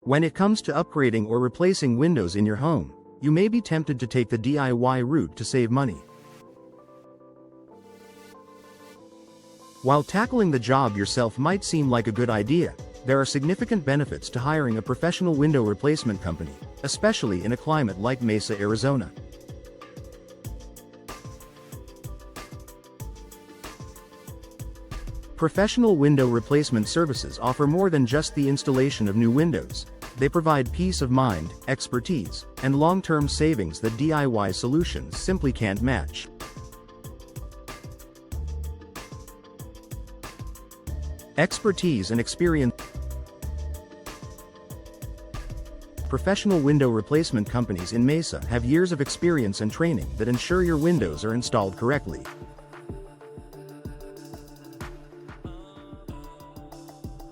When it comes to upgrading or replacing windows in your home, you may be tempted to take the DIY route to save money. While tackling the job yourself might seem like a good idea, there are significant benefits to hiring a professional window replacement company, especially in a climate like Mesa, Arizona. Professional window replacement services offer more than just the installation of new windows. They provide peace of mind, expertise, and long-term savings that DIY solutions simply can't match. Expertise and experience. Professional window replacement companies in Mesa have years of experience and training that ensure your windows are installed correctly.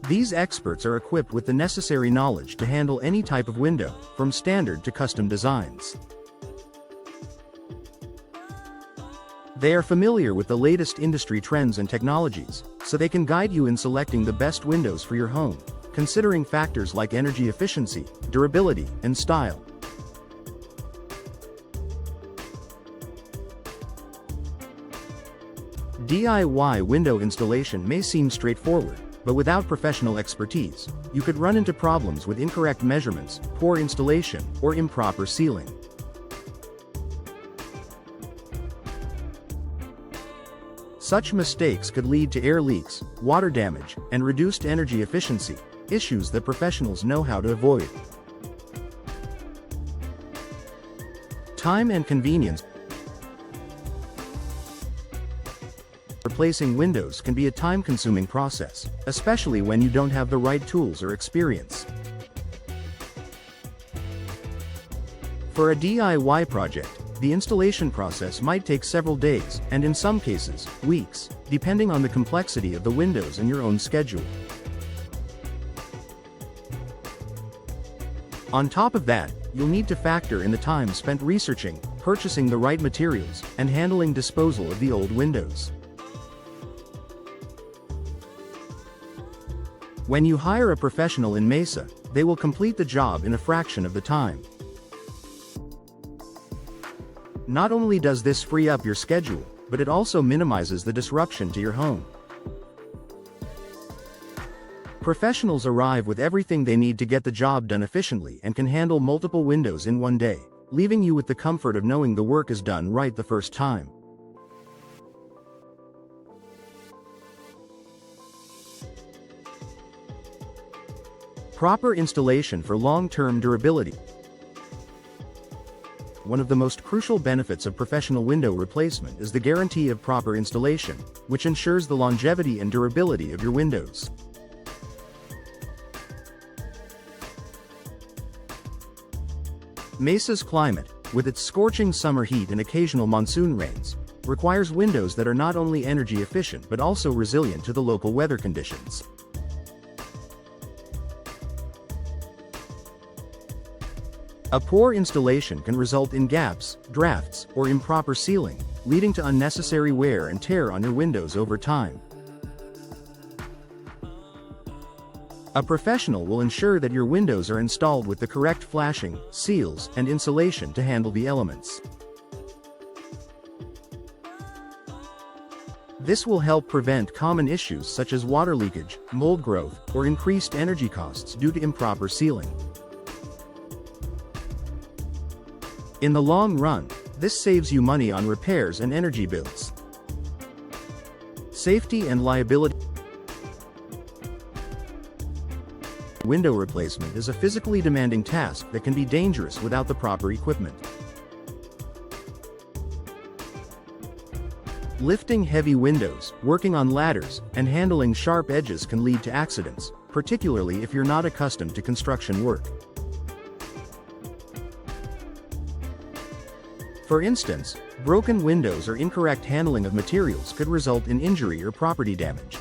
These experts are equipped with the necessary knowledge to handle any type of window, from standard to custom designs. They are familiar with the latest industry trends and technologies, so they can guide you in selecting the best windows for your home, considering factors like energy efficiency, durability, and style. DIY window installation may seem straightforward, but without professional expertise, you could run into problems with incorrect measurements, poor installation, or improper sealing. Such mistakes could lead to air leaks, water damage, and reduced energy efficiency, issues that professionals know how to avoid. Time and convenience. Replacing windows can be a time-consuming process, especially when you don't have the right tools or experience. For a DIY project, the installation process might take several days, and in some cases, weeks, depending on the complexity of the windows and your own schedule. On top of that, you'll need to factor in the time spent researching, purchasing the right materials, and handling disposal of the old windows. When you hire a professional in Mesa, they will complete the job in a fraction of the time. Not only does this free up your schedule, but it also minimizes the disruption to your home. Professionals arrive with everything they need to get the job done efficiently and can handle multiple windows in one day, leaving you with the comfort of knowing the work is done right the first time. Proper installation for long-term durability. One of the most crucial benefits of professional window replacement is the guarantee of proper installation, which ensures the longevity and durability of your windows. Mesa's climate, with its scorching summer heat and occasional monsoon rains, requires windows that are not only energy efficient but also resilient to the local weather conditions. A poor installation can result in gaps, drafts, or improper sealing, leading to unnecessary wear and tear on your windows over time. A professional will ensure that your windows are installed with the correct flashing, seals, and insulation to handle the elements. This will help prevent common issues such as water leakage, mold growth, or increased energy costs due to improper sealing. In the long run, this saves you money on repairs and energy bills. Safety and liability. Window replacement is a physically demanding task that can be dangerous without the proper equipment. Lifting heavy windows, working on ladders, and handling sharp edges can lead to accidents, particularly if you're not accustomed to construction work. For instance, broken windows or incorrect handling of materials could result in injury or property damage.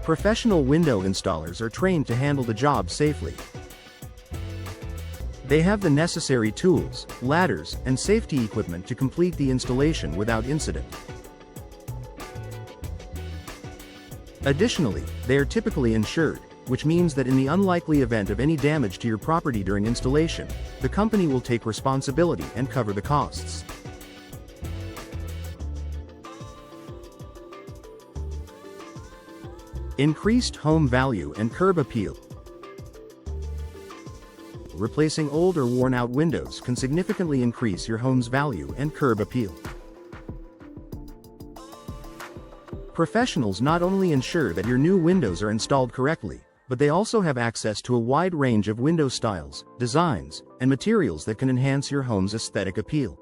Professional window installers are trained to handle the job safely. They have the necessary tools, ladders, and safety equipment to complete the installation without incident. Additionally, they are typically insured, which means that in the unlikely event of any damage to your property during installation, the company will take responsibility and cover the costs. Increased home value and curb appeal. Replacing old or worn-out windows can significantly increase your home's value and curb appeal. Professionals not only ensure that your new windows are installed correctly, but they also have access to a wide range of window styles, designs, and materials that can enhance your home's aesthetic appeal.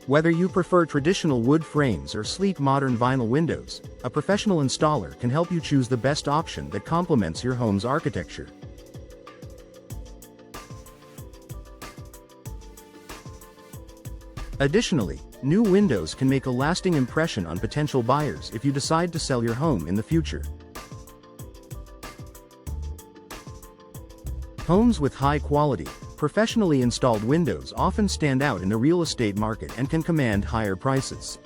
Whether you prefer traditional wood frames or sleek modern vinyl windows, a professional installer can help you choose the best option that complements your home's architecture. Additionally, new windows can make a lasting impression on potential buyers if you decide to sell your home in the future. Homes with high quality, professionally installed windows often stand out in the real estate market and can command higher prices.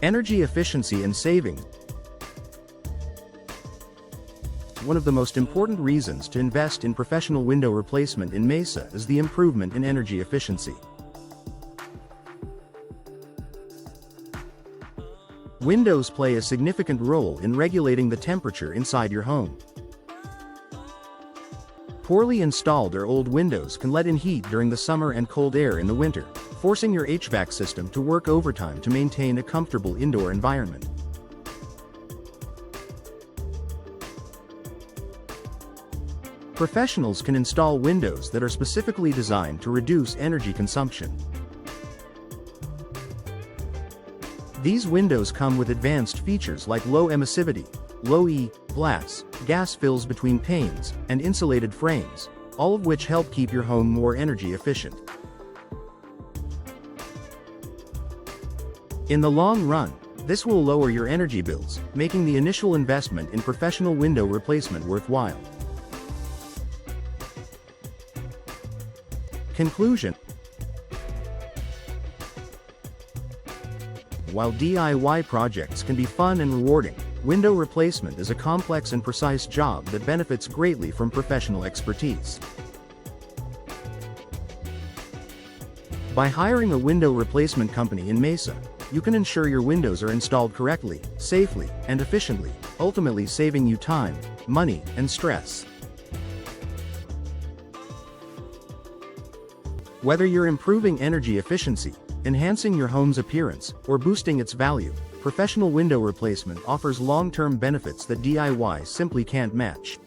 Energy efficiency and saving. One of the most important reasons to invest in professional window replacement in Mesa is the improvement in energy efficiency. Windows play a significant role in regulating the temperature inside your home. Poorly installed or old windows can let in heat during the summer and cold air in the winter, forcing your HVAC system to work overtime to maintain a comfortable indoor environment. Professionals can install windows that are specifically designed to reduce energy consumption. These windows come with advanced features like low emissivity, low E, glass, gas fills between panes, and insulated frames, all of which help keep your home more energy efficient. In the long run, this will lower your energy bills, making the initial investment in professional window replacement worthwhile. Conclusion. While DIY projects can be fun and rewarding, window replacement is a complex and precise job that benefits greatly from professional expertise. By hiring a window replacement company in Mesa, you can ensure your windows are installed correctly, safely, and efficiently, ultimately saving you time, money, and stress. Whether you're improving energy efficiency, enhancing your home's appearance, or boosting its value, professional window replacement offers long-term benefits that DIY simply can't match.